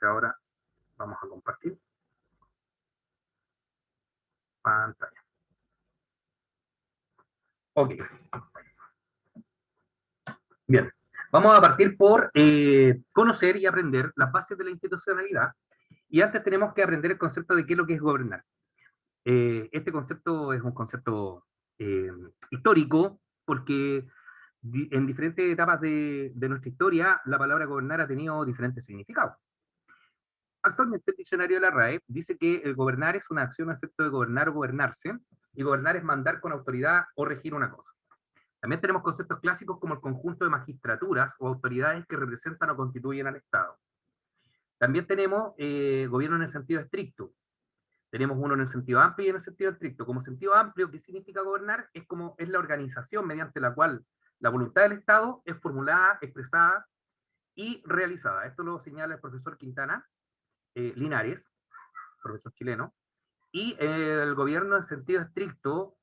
Entonces ahora vamos a compartir pantalla. Ok. Bien. Vamos a partir por conocer y aprender las bases de la institucionalidad. Y antes tenemos que aprender el concepto de qué es lo que es gobernar. Este concepto es un concepto histórico porque en diferentes etapas de nuestra historia la palabra gobernar ha tenido diferentes significados. Actualmente el diccionario de la RAE dice que el gobernar es una acción o efecto de gobernar o gobernarse, y gobernar es mandar con autoridad o regir una cosa. También tenemos conceptos clásicos como el conjunto de magistraturas o autoridades que representan o constituyen al Estado. También tenemos gobierno en el sentido estricto. Tenemos uno en el sentido amplio y en el sentido estricto. Como sentido amplio, ¿qué significa gobernar? Es la organización mediante la cual la voluntad del Estado es formulada, expresada y realizada. Esto lo señala el profesor Quintana Linares, profesor chileno. Y el gobierno en sentido estricto,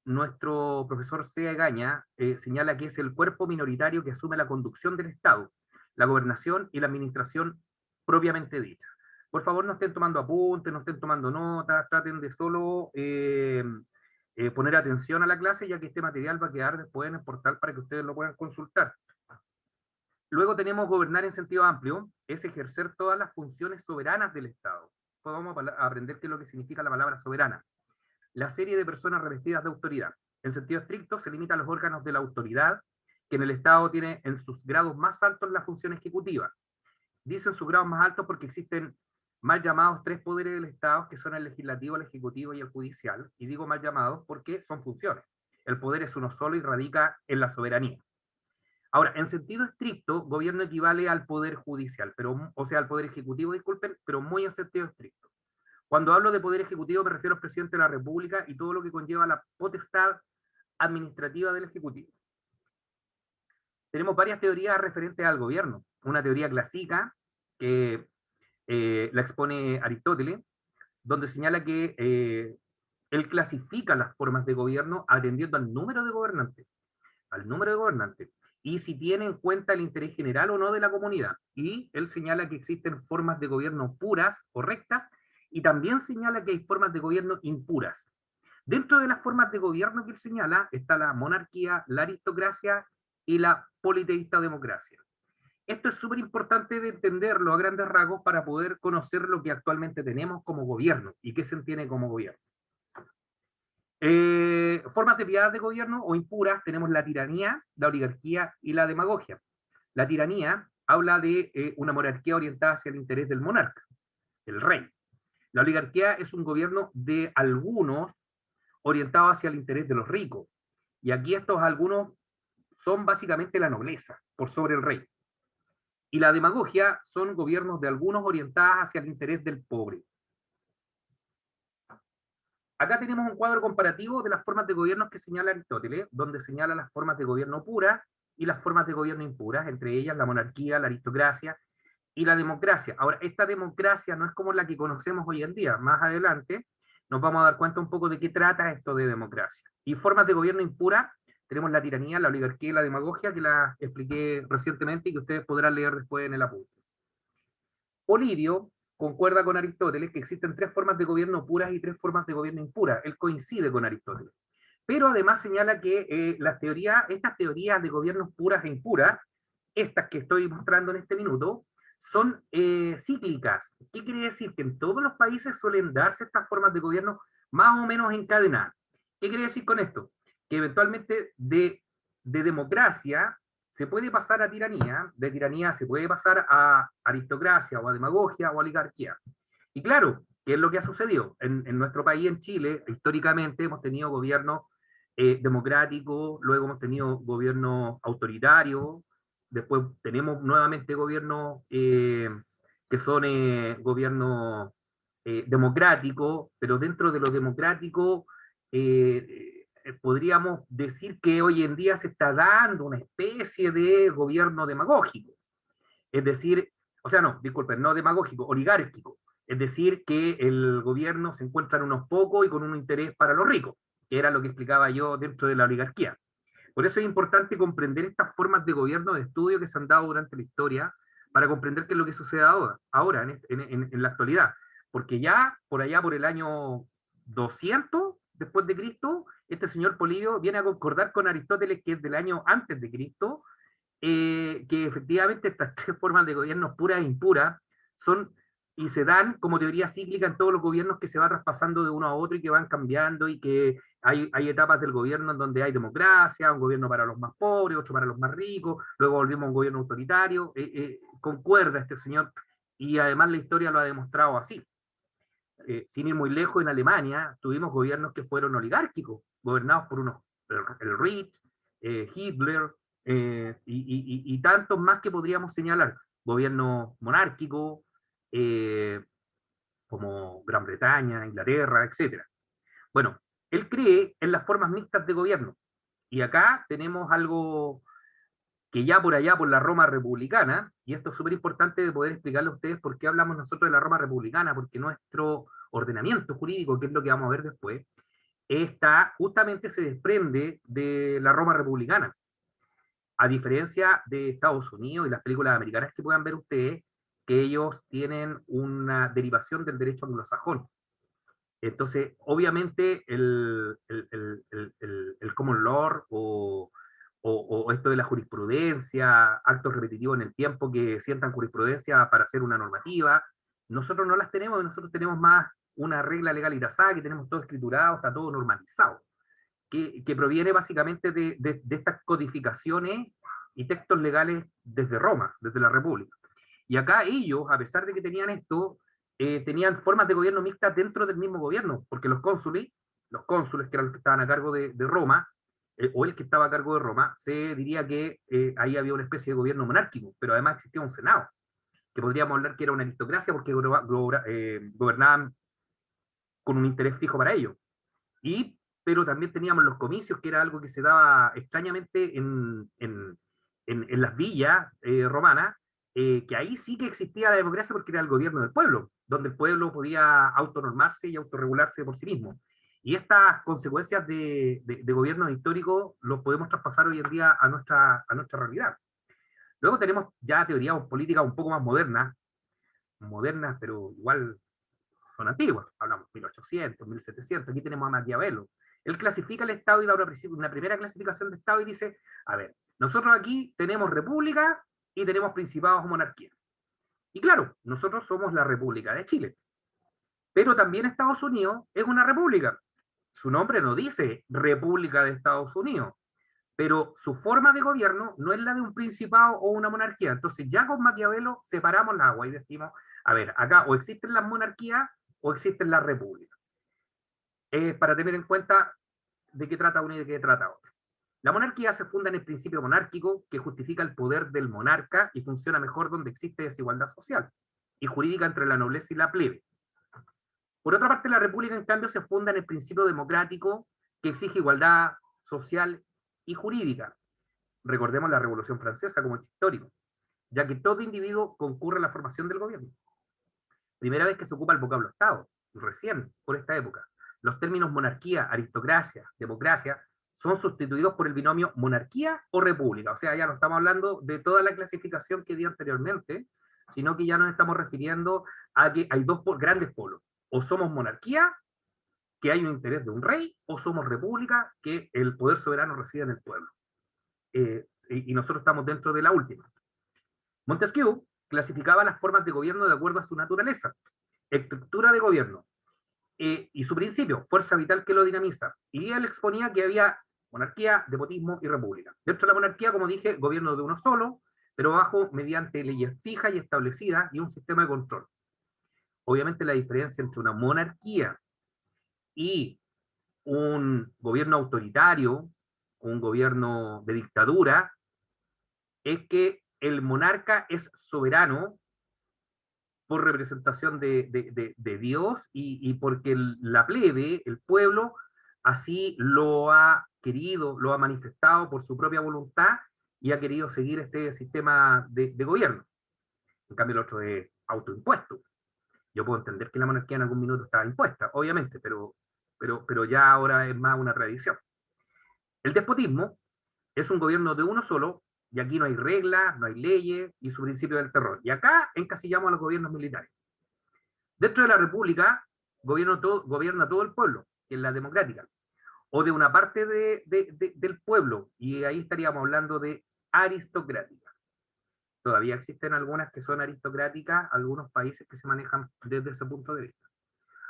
nuestro profesor Sea Egaña señala que es el cuerpo minoritario que asume la conducción del Estado, la gobernación y la administración propiamente dicha. Por favor, no estén tomando apuntes, no estén tomando notas, traten de solo poner atención a la clase, ya que este material va a quedar después en el portal para que ustedes lo puedan consultar. Luego tenemos gobernar en sentido amplio, es ejercer todas las funciones soberanas del Estado. Pues vamos a aprender qué es lo que significa la palabra soberana. La serie de personas revestidas de autoridad. En sentido estricto, se limita a los órganos de la autoridad, que en el Estado tiene en sus grados más altos la función ejecutiva. Dicen sus grados más altos porque existen mal llamados tres poderes del Estado, que son el legislativo, el ejecutivo y el judicial. Y digo mal llamados porque son funciones. El poder es uno solo y radica en la soberanía. Ahora, en sentido estricto, gobierno equivale al poder judicial, o sea, al poder ejecutivo, disculpen, pero muy en sentido estricto. Cuando hablo de poder ejecutivo me refiero al presidente de la República y todo lo que conlleva la potestad administrativa del Ejecutivo. Tenemos varias teorías referentes al gobierno. Una teoría clásica que la expone Aristóteles, donde señala que él clasifica las formas de gobierno atendiendo al número de gobernantes. Al número de gobernantes. Y si tiene en cuenta el interés general o no de la comunidad. Y él señala que existen formas de gobierno puras o rectas, y también señala que hay formas de gobierno impuras. Dentro de las formas de gobierno que él señala está la monarquía, la aristocracia y la politeísta democracia. Esto es súper importante de entenderlo a grandes rasgos para poder conocer lo que actualmente tenemos como gobierno y qué se entiende como gobierno. Formas de piedad de gobierno o impuras tenemos la tiranía, la oligarquía y la demagogia. La tiranía habla de una monarquía orientada hacia el interés del monarca, el rey. La oligarquía es un gobierno de algunos orientado hacia el interés de los ricos. Y aquí estos algunos son básicamente la nobleza, por sobre el rey. Y la demagogia son gobiernos de algunos orientados hacia el interés del pobre. Acá tenemos un cuadro comparativo de las formas de gobierno que señala Aristóteles, donde señala las formas de gobierno puras y las formas de gobierno impuras, entre ellas la monarquía, la aristocracia y la democracia. Ahora, esta democracia no es como la que conocemos hoy en día. Más adelante nos vamos a dar cuenta un poco de qué trata esto de democracia. Y formas de gobierno impura, tenemos la tiranía, la oligarquía y la demagogia, que la expliqué recientemente y que ustedes podrán leer después en el apunte. Polidio concuerda con Aristóteles que existen tres formas de gobierno puras y tres formas de gobierno impuras. Él coincide con Aristóteles. Pero además señala que estas teorías de gobiernos puras e impuras, estas que estoy mostrando en este minuto, son cíclicas. ¿Qué quiere decir? Que en todos los países suelen darse estas formas de gobierno más o menos encadenadas. ¿Qué quiere decir con esto? Que eventualmente de democracia se puede pasar a tiranía, de tiranía se puede pasar a aristocracia o a demagogia o a oligarquía. Y claro, ¿qué es lo que ha sucedido? En nuestro país, en Chile, históricamente hemos tenido gobiernos democráticos, luego hemos tenido gobiernos autoritarios, después tenemos nuevamente gobiernos que son gobiernos democráticos, pero dentro de lo democrático podríamos decir que hoy en día se está dando una especie de gobierno demagógico. Es decir, o sea, no, disculpen, no demagógico, oligárquico. Es decir, que el gobierno se encuentra en unos pocos y con un interés para los ricos, que era lo que explicaba yo dentro de la oligarquía. Por eso es importante comprender estas formas de gobierno de estudio que se han dado durante la historia para comprender qué es lo que sucede ahora en la actualidad. Porque ya por allá, por el año 200 después de Cristo, este señor Polibio viene a concordar con Aristóteles, que es del año antes de Cristo, que efectivamente estas tres formas de gobierno puras e impuras son y se dan como teoría cíclica en todos los gobiernos, que se va traspasando de uno a otro y que van cambiando, y que hay etapas del gobierno en donde hay democracia, un gobierno para los más pobres, otro para los más ricos, luego volvimos a un gobierno autoritario, concuerda este señor, y además la historia lo ha demostrado así. Sin ir muy lejos, en Alemania tuvimos gobiernos que fueron oligárquicos, gobernados por unos, el Rich, Hitler, y tantos más que podríamos señalar, gobierno monárquico, eh, como Gran Bretaña, Inglaterra, etcétera. Bueno, él cree en las formas mixtas de gobierno, y acá tenemos algo que ya por allá, por la Roma republicana, y esto es súper importante de poder explicarle a ustedes por qué hablamos nosotros de la Roma republicana, porque nuestro ordenamiento jurídico, que es lo que vamos a ver después, justamente se desprende de la Roma republicana. A diferencia de Estados Unidos y las películas americanas que puedan ver ustedes, que ellos tienen una derivación del derecho anglosajón. Entonces, obviamente, el common law o esto de la jurisprudencia, actos repetitivos en el tiempo que sientan jurisprudencia para hacer una normativa, nosotros no las tenemos, nosotros tenemos más una regla legal y tasada, que tenemos todo escriturado, está todo normalizado, que proviene básicamente de estas codificaciones y textos legales desde Roma, desde la República. Y acá ellos, a pesar de que tenían esto, tenían formas de gobierno mixtas dentro del mismo gobierno, porque los cónsules que eran los que estaban a cargo de Roma, o el que estaba a cargo de Roma, se diría que ahí había una especie de gobierno monárquico, pero además existía un senado, que podríamos hablar que era una aristocracia, porque gobernaban con un interés fijo para ellos. Pero también teníamos los comicios, que era algo que se daba extrañamente en las villas romanas, que ahí sí que existía la democracia, porque era el gobierno del pueblo, donde el pueblo podía autonormarse y autorregularse por sí mismo. Y estas consecuencias de gobiernos históricos los podemos traspasar hoy en día a nuestra realidad. Luego tenemos ya teorías políticas un poco más modernas, pero igual son antiguas, hablamos 1800, 1700, aquí tenemos a Maquiavelo. Él clasifica el Estado y da una primera clasificación de Estado y dice, a ver, nosotros aquí tenemos república y tenemos principados o monarquía. Y claro, nosotros somos la República de Chile, pero también Estados Unidos es una república. Su nombre no dice República de Estados Unidos, pero su forma de gobierno no es la de un principado o una monarquía. Entonces ya con Maquiavelo separamos la agua y decimos, a ver, acá o existen las monarquías o existen las repúblicas. Para tener en cuenta de qué trata uno y de qué trata otro. La monarquía se funda en el principio monárquico, que justifica el poder del monarca y funciona mejor donde existe desigualdad social y jurídica entre la nobleza y la plebe. Por otra parte, la república, en cambio, se funda en el principio democrático, que exige igualdad social y jurídica. Recordemos la Revolución Francesa como hecho histórico, ya que todo individuo concurre a la formación del gobierno. Primera vez que se ocupa el vocablo Estado, recién por esta época. Los términos monarquía, aristocracia, democracia son sustituidos por el binomio monarquía o república. O sea, ya no estamos hablando de toda la clasificación que di anteriormente, sino que ya nos estamos refiriendo a que hay dos grandes polos. O somos monarquía, que hay un interés de un rey, o somos república, que el poder soberano reside en el pueblo. Y nosotros estamos dentro de la última. Montesquieu clasificaba las formas de gobierno de acuerdo a su naturaleza, estructura de gobierno, y su principio, fuerza vital que lo dinamiza. Y él exponía que había monarquía, despotismo y república. Dentro de la monarquía, como dije, gobierno de uno solo, pero bajo mediante leyes fijas y establecidas y un sistema de control. Obviamente la diferencia entre una monarquía y un gobierno autoritario, un gobierno de dictadura, es que el monarca es soberano por representación de Dios, y porque la plebe, el pueblo, así lo ha querido, lo ha manifestado por su propia voluntad y ha querido seguir este sistema de gobierno. En cambio, el otro es autoimpuesto. Yo puedo entender que la monarquía en algún minuto estaba impuesta, obviamente, pero ya ahora es más una tradición. El despotismo es un gobierno de uno solo, Y aquí no hay reglas, no hay leyes, y su principio del terror. Y acá encasillamos a los gobiernos militares. Dentro de la república gobierna todo el pueblo, que es la democrática, o de una parte del pueblo, y ahí estaríamos hablando de aristocrática. Todavía existen algunas que son aristocráticas, algunos países que se manejan desde ese punto de vista.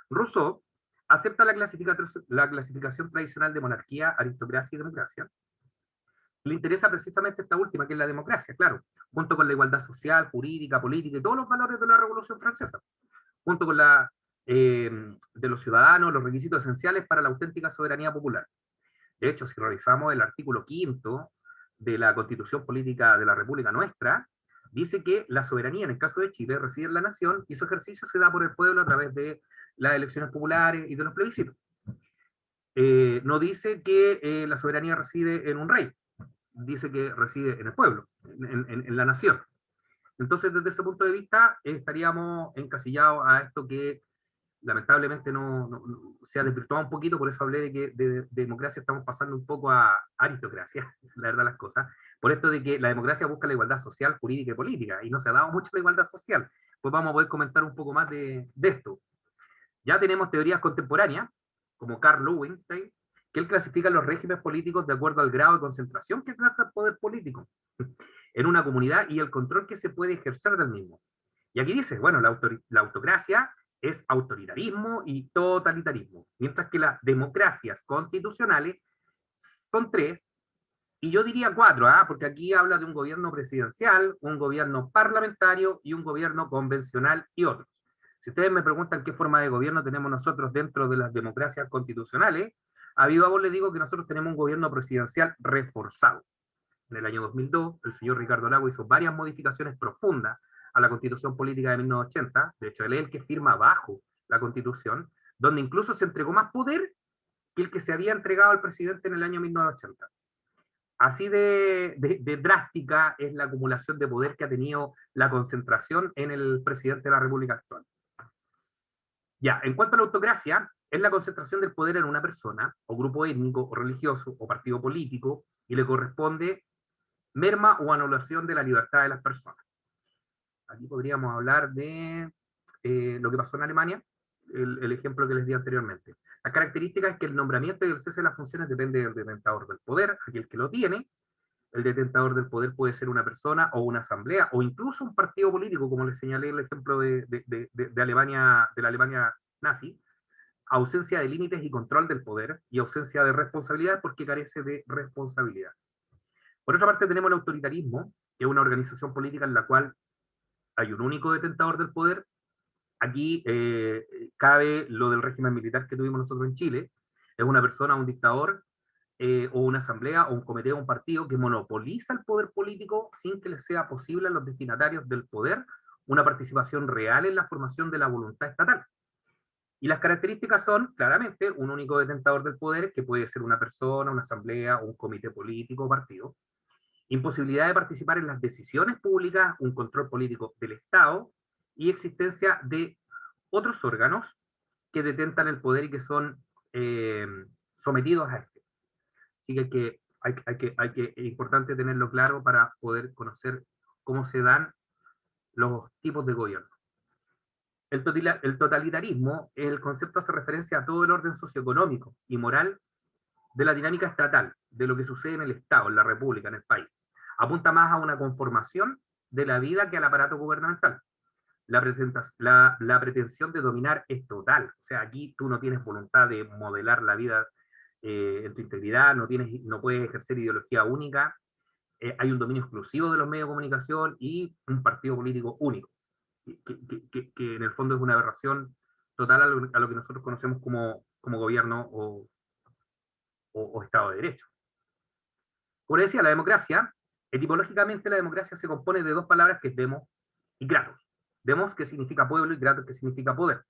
Rousseau acepta la clasificación tradicional de monarquía, aristocracia y democracia. Le interesa precisamente esta última, que es la democracia, claro, junto con la igualdad social, jurídica, política y todos los valores de la Revolución Francesa, junto con de los ciudadanos, los requisitos esenciales para la auténtica soberanía popular. De hecho, si revisamos el artículo 5 de la Constitución Política de la República Nuestra, dice que la soberanía, en el caso de Chile, reside en la nación y su ejercicio se da por el pueblo a través de las elecciones populares y de los plebiscitos. No dice que la soberanía reside en un rey, dice que reside en el pueblo, en la nación. Entonces, desde ese punto de vista, estaríamos encasillados a esto que lamentablemente no se ha desvirtuado un poquito, por eso hablé de que de democracia estamos pasando un poco a aristocracia, es la verdad las cosas, por esto de que la democracia busca la igualdad social, jurídica y política, y no se ha dado mucho la igualdad social. Pues vamos a poder comentar un poco más de esto. Ya tenemos teorías contemporáneas, como Carl Lowenstein, que él clasifica los regímenes políticos de acuerdo al grado de concentración que alcanza el poder político en una comunidad y el control que se puede ejercer del mismo. Y aquí dice, bueno, la autocracia es autoritarismo y totalitarismo, mientras que las democracias constitucionales son tres, y yo diría cuatro, porque aquí habla de un gobierno presidencial, un gobierno parlamentario y un gobierno convencional y otros. Si ustedes me preguntan qué forma de gobierno tenemos nosotros dentro de las democracias constitucionales, a viva voz les digo que nosotros tenemos un gobierno presidencial reforzado. En el año 2002, el señor Ricardo Lagos hizo varias modificaciones profundas a la Constitución Política de 1980, de hecho él es el que firma abajo la Constitución, donde incluso se entregó más poder que el que se había entregado al presidente en el año 1980. Así de drástica es la acumulación de poder que ha tenido la concentración en el presidente de la República actual. Ya, en cuanto a la autocracia, es la concentración del poder en una persona, o grupo étnico, o religioso, o partido político, y le corresponde merma o anulación de la libertad de las personas. Aquí podríamos hablar de lo que pasó en Alemania, el ejemplo que les di anteriormente. La característica es que el nombramiento y el cese de las funciones depende del detentador del poder, aquel que lo tiene. El detentador del poder puede ser una persona o una asamblea o incluso un partido político, como les señalé el ejemplo de Alemania, de la Alemania nazi. Ausencia de límites y control del poder y ausencia de responsabilidad porque carece de responsabilidad. Por otra parte tenemos el autoritarismo, que es una organización política en la cual hay un único detentador del poder. Aquí cabe lo del régimen militar que tuvimos nosotros en Chile. Es una persona, un dictador, o una asamblea, o un comité, o un partido que monopoliza el poder político sin que les sea posible a los destinatarios del poder una participación real en la formación de la voluntad estatal. Y las características son, claramente, un único detentador del poder, que puede ser una persona, una asamblea, un comité político o partido. Imposibilidad de participar en las decisiones públicas, un control político del Estado y existencia de otros órganos que detentan el poder y que son sometidos a este. Así que es importante tenerlo claro para poder conocer cómo se dan los tipos de gobierno. El totalitarismo, el concepto hace referencia a todo el orden socioeconómico y moral de la dinámica estatal, de lo que sucede en el Estado, en la República, en el país. Apunta más a una conformación de la vida que al aparato gubernamental. La pretensión de dominar es total. O sea, aquí tú no tienes voluntad de modelar la vida en tu integridad, no puedes ejercer ideología única, hay un dominio exclusivo de los medios de comunicación y un partido político único, que en el fondo es una aberración total a lo que nosotros conocemos como gobierno o Estado de Derecho. Como decía, la democracia, etimológicamente la democracia se compone de dos palabras que es demos y kratos. Demos, que significa pueblo, y kratos, que significa poder.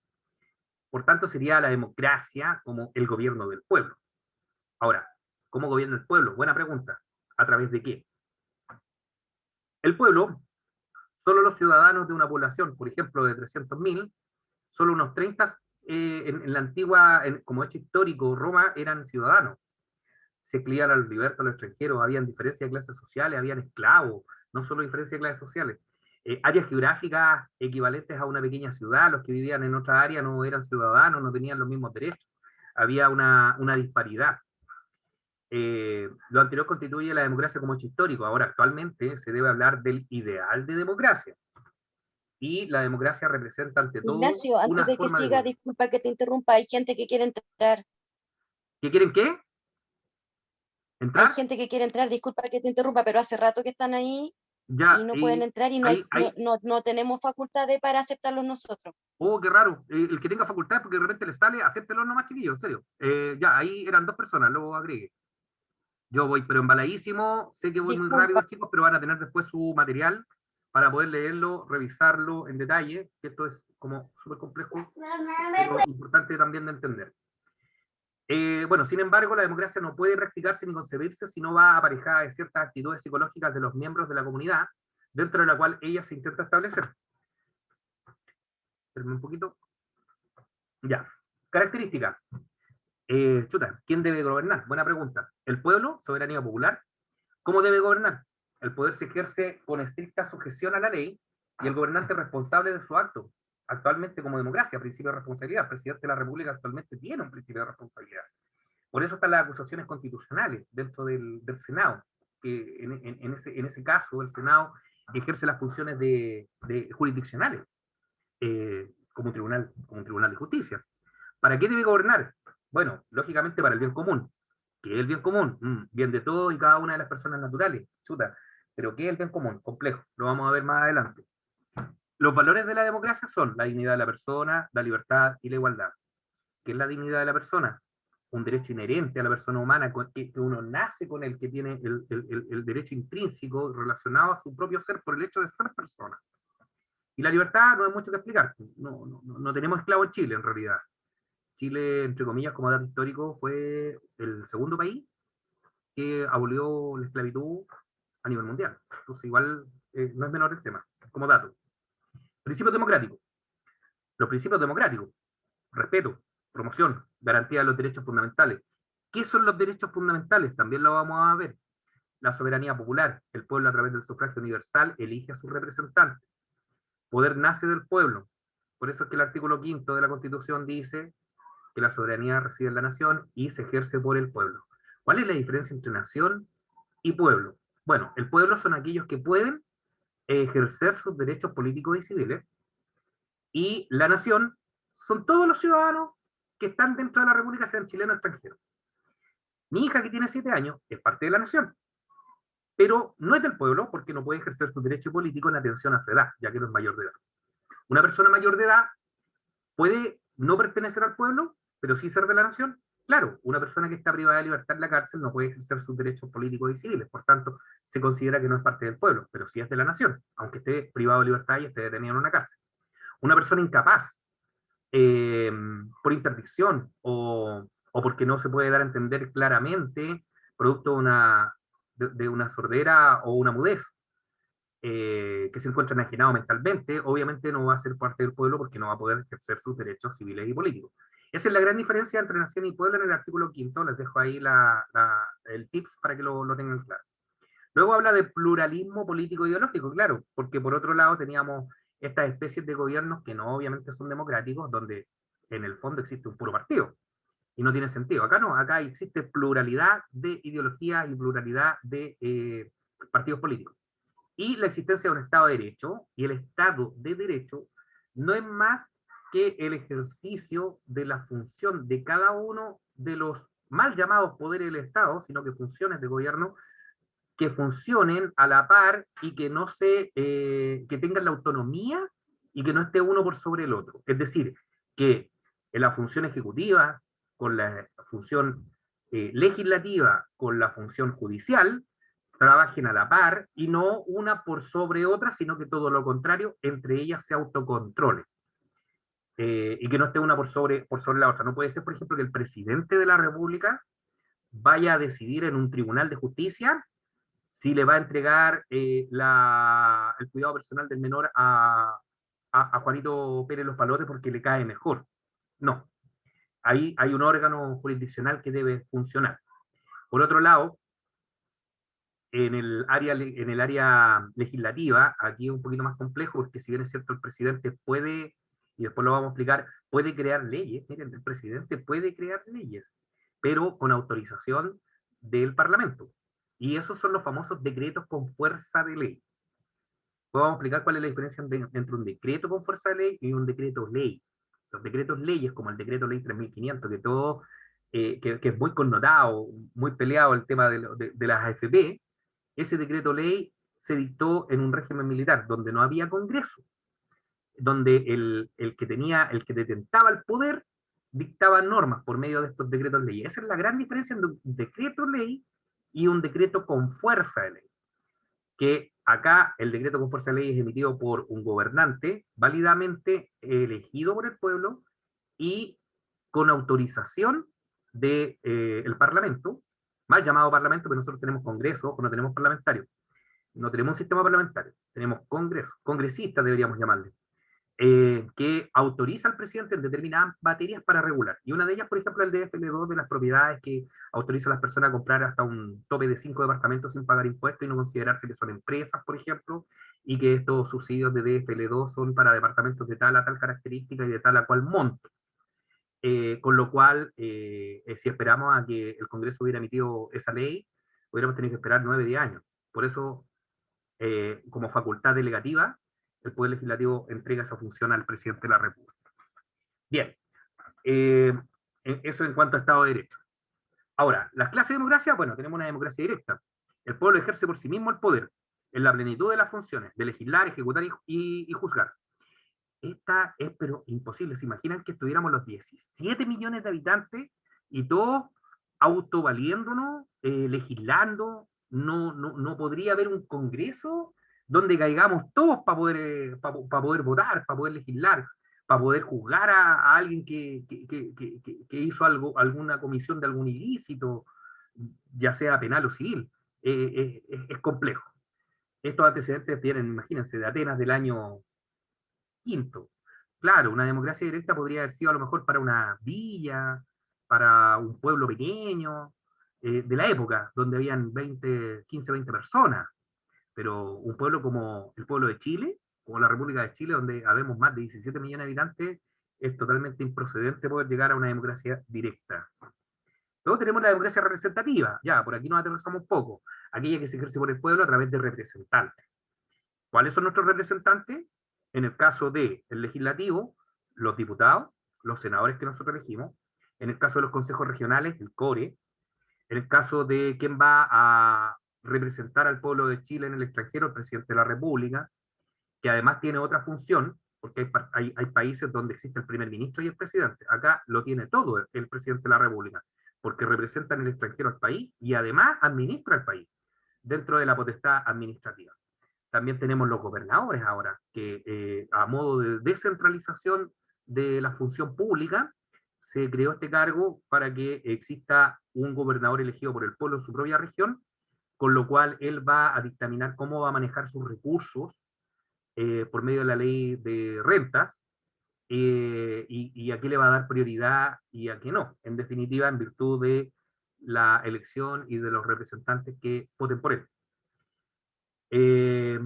Por tanto, sería la democracia como el gobierno del pueblo. Ahora, ¿cómo gobierna el pueblo? Buena pregunta. ¿A través de qué? El pueblo, solo los ciudadanos de una población, por ejemplo, de 300.000, solo unos 30 en la antigua, como hecho histórico, Roma eran ciudadanos. se excluían a los libertos, a los extranjeros, habían diferencias de clases sociales, habían esclavos, no solo diferencias de clases sociales. Áreas geográficas equivalentes a una pequeña ciudad, los que vivían en otra área no eran ciudadanos, no tenían los mismos derechos, había una disparidad. Lo anterior constituye la democracia como hecho histórico. Ahora, actualmente se debe hablar del ideal de democracia. Y la democracia representa ante todo Ignacio, antes una de que forma de siga, gobierno. disculpa que te interrumpa, hay gente que quiere entrar. ¿Qué quieren qué? Hay ¿Entrar? gente que quiere entrar, disculpa que te interrumpa, pero hace rato que están ahí y Ya, no pueden entrar y no tenemos facultades para aceptarlos nosotros. oh, qué raro. El que tenga facultad, porque de repente le sale, acéptelo nomás, chiquillo, en serio. Ya, ahí eran 2 personas, luego agregué. Yo voy, pero embaladísimo, sé que voy muy Disculpa, rápido, chicos, pero van a tener después su material para poder leerlo, revisarlo en detalle, que esto es como súper complejo, pero importante también de entender. Bueno, sin embargo, la democracia no puede practicarse ni concebirse si no va aparejada de ciertas actitudes psicológicas de los miembros de la comunidad, dentro de la cual ella se intenta establecer. Espérenme un poquito. Ya. Característica. ¿Quién debe gobernar? Buena pregunta. ¿El pueblo? Soberanía popular. ¿Cómo debe gobernar? El poder se ejerce con estricta sujeción a la ley y el gobernante es responsable de su acto. Actualmente, como democracia, principio de responsabilidad. El presidente de la República actualmente tiene un principio de responsabilidad. Por eso están las acusaciones constitucionales dentro del Senado, que en ese caso el Senado ejerce las funciones jurisdiccionales como un tribunal de justicia. ¿Para qué debe gobernar? Bueno, lógicamente para el bien común. ¿Qué es el bien común? Bien de todo y cada una de las personas naturales. Chuta. Pero ¿qué es el bien común? Complejo. Lo vamos a ver más adelante. Los valores de la democracia son la dignidad de la persona, la libertad y la igualdad. ¿Qué es la dignidad de la persona? Un derecho inherente a la persona humana, que uno nace con él, que tiene el derecho intrínseco relacionado a su propio ser por el hecho de ser persona. Y la libertad no hay mucho que explicar. No tenemos esclavos en Chile, en realidad. Chile, entre comillas, como dato histórico, fue el segundo país que abolió la esclavitud a nivel mundial. Entonces, igual no es menor el tema, como dato. Principios democráticos. Los principios democráticos: respeto, promoción, garantía de los derechos fundamentales. ¿Qué son los derechos fundamentales? También lo vamos a ver. La soberanía popular. El pueblo, a través del sufragio universal, elige a sus representantes. Poder nace del pueblo. Por eso es que el artículo 5 de la Constitución dice que la soberanía reside en la nación y se ejerce por el pueblo. ¿Cuál es la diferencia entre nación y pueblo? Bueno, el pueblo son aquellos que pueden ejercer sus derechos políticos y civiles, y la nación son todos los ciudadanos que están dentro de la República, sean chilenos o extranjeros. Mi hija, que tiene 7 años, es parte de la nación, pero no es del pueblo porque no puede ejercer su derecho político en atención a su edad, ya que no es mayor de edad. Una persona mayor de edad puede no pertenecer al pueblo, pero sí ser de la nación. Claro, una persona que está privada de libertad en la cárcel no puede ejercer sus derechos políticos y civiles, por tanto, se considera que no es parte del pueblo, pero sí es de la nación, aunque esté privado de libertad y esté detenido en una cárcel. Una persona incapaz, eh, por interdicción o porque no se puede dar a entender claramente, producto de una sordera o una mudez, que se encuentra enajenado mentalmente, obviamente no va a ser parte del pueblo porque no va a poder ejercer sus derechos civiles y políticos. Esa es la gran diferencia entre nación y pueblo en el artículo 5. Les dejo ahí el tips para que lo tengan claro. Luego habla de pluralismo político ideológico, claro, porque por otro lado teníamos estas especies de gobiernos que no obviamente son democráticos, donde en el fondo existe un puro partido. Y no tiene sentido. Acá no, acá existe pluralidad de ideologías y pluralidad de partidos políticos. Y la existencia de un Estado de Derecho, y el Estado de Derecho no es más que el ejercicio de la función de cada uno de los mal llamados poderes del Estado, sino que funciones de gobierno que funcionen a la par y que no que tengan la autonomía y que no esté uno por sobre el otro. Es decir, que en la función ejecutiva, con la función legislativa, con la función judicial, trabajen a la par y no una por sobre otra, sino que todo lo contrario, entre ellas se autocontrole. Y que no esté una por sobre la otra. No puede ser, por ejemplo, que el presidente de la República vaya a decidir en un tribunal de justicia si le va a entregar el cuidado personal del menor a Juanito Pérez Los Palotes porque le cae mejor. No, ahí hay un órgano jurisdiccional que debe funcionar. Por otro lado, en en el área legislativa, aquí es un poquito más complejo, porque si bien es cierto, el presidente puede, y después lo vamos a explicar, puede crear leyes. Miren, el presidente puede crear leyes, pero con autorización del Parlamento. Y esos son los famosos decretos con fuerza de ley. Vamos a explicar cuál es la diferencia entre un decreto con fuerza de ley y un decreto ley. Los decretos leyes, como el decreto ley 3500, que todo, que es muy connotado, muy peleado el tema de las AFP, ese decreto ley se dictó en un régimen militar donde no había Congreso, donde el que detentaba el poder dictaba normas por medio de estos decretos ley. Esa es la gran diferencia entre un decreto ley y un decreto con fuerza de ley. Que acá el decreto con fuerza de ley es emitido por un gobernante válidamente elegido por el pueblo y con autorización del Parlamento, mal llamado Parlamento, pero nosotros tenemos Congreso, o no tenemos parlamentarios. No tenemos un sistema parlamentario, tenemos Congreso, congresistas deberíamos llamarle, que autoriza al presidente en determinadas materias para regular. Y una de ellas, por ejemplo, el DFL2 de las propiedades, que autoriza a las personas a comprar hasta un tope de 5 departamentos sin pagar impuestos y no considerarse que son empresas, por ejemplo, y que estos subsidios de DFL2 son para departamentos de tal a tal característica y de tal a cual monto. Con lo cual, si esperamos a que el Congreso hubiera emitido esa ley, hubiéramos tenido que esperar 9-10 años. Por eso, como facultad delegativa, el Poder Legislativo entrega esa función al presidente de la República. Bien, eh, eso en cuanto a Estado de Derecho. Ahora, las clases de democracia, bueno, tenemos una democracia directa. El pueblo ejerce por sí mismo el poder, en la plenitud de las funciones, de legislar, ejecutar y juzgar. Esta es, pero imposible. ¿Se imaginan que estuviéramos los 17 millones de habitantes y todos autovaliéndonos, legislando? No podría haber un congreso donde caigamos todos para poder votar, para poder legislar, para poder juzgar a alguien que hizo algo, alguna comisión de algún ilícito, ya sea penal o civil. Es complejo. Estos antecedentes vienen, imagínense, de Atenas del año quinto. Claro, una democracia directa podría haber sido a lo mejor para una villa, para un pueblo pequeño, de la época, donde habían 15, 20 personas, pero un pueblo como el pueblo de Chile, como la República de Chile, donde habemos más de 17 millones de habitantes, es totalmente improcedente poder llegar a una democracia directa. Luego tenemos la democracia representativa, ya, por aquí nos aterrizamos un poco, aquella que se ejerce por el pueblo a través de representantes. ¿Cuáles son nuestros representantes? En el caso del legislativo, los diputados, los senadores que nosotros elegimos. En el caso de los consejos regionales, el CORE. En el caso de quién va a representar al pueblo de Chile en el extranjero, el presidente de la República, que además tiene otra función, porque hay países donde existe el primer ministro y el presidente. Acá lo tiene todo el presidente de la República, porque representa en el extranjero al país y además administra el país dentro de la potestad administrativa. También tenemos los gobernadores ahora, que a modo de descentralización de la función pública, se creó este cargo para que exista un gobernador elegido por el pueblo en su propia región, con lo cual él va a dictaminar cómo va a manejar sus recursos por medio de la ley de rentas, y a qué le va a dar prioridad y a qué no, en definitiva, en virtud de la elección y de los representantes que voten por él. Eh,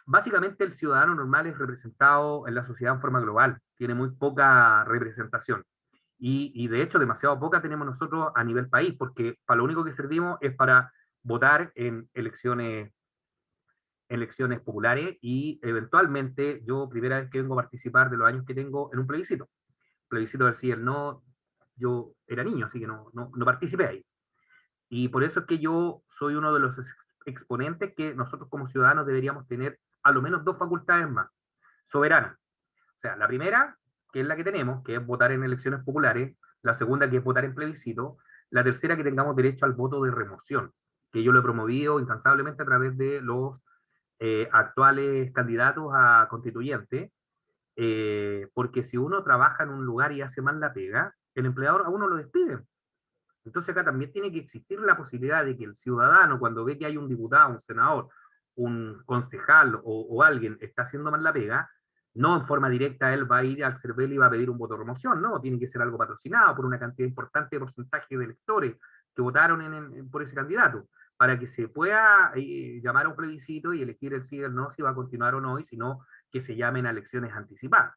Básicamente el ciudadano normal es representado en la sociedad en forma global, tiene muy poca representación. Y de hecho demasiado poca tenemos nosotros a nivel país, porque para lo único que servimos es para votar en elecciones populares y eventualmente yo, primera vez que vengo a participar de los años que tengo en un plebiscito del sí y el no, yo era niño, así que no participé ahí. Y por eso es que yo soy uno de los exponentes que nosotros como ciudadanos deberíamos tener a lo menos dos facultades más, soberanas. O sea, la primera, que es la que tenemos, que es votar en elecciones populares, la segunda, que es votar en plebiscito, la tercera, que tengamos derecho al voto de remoción, que yo lo he promovido incansablemente a través de los actuales candidatos a constituyente, porque si uno trabaja en un lugar y hace mal la pega, el empleador a uno lo despide. Entonces acá también tiene que existir la posibilidad de que el ciudadano, cuando ve que hay un diputado, un senador, un concejal o alguien está haciendo mal la pega, no en forma directa él va a ir al CERVEL y va a pedir un voto de remoción, no, tiene que ser algo patrocinado por una cantidad importante de porcentaje de electores, que votaron por ese candidato, para que se pueda llamar a un plebiscito y elegir el sí y el no, si va a continuar o no, y si no, que se llamen a elecciones anticipadas.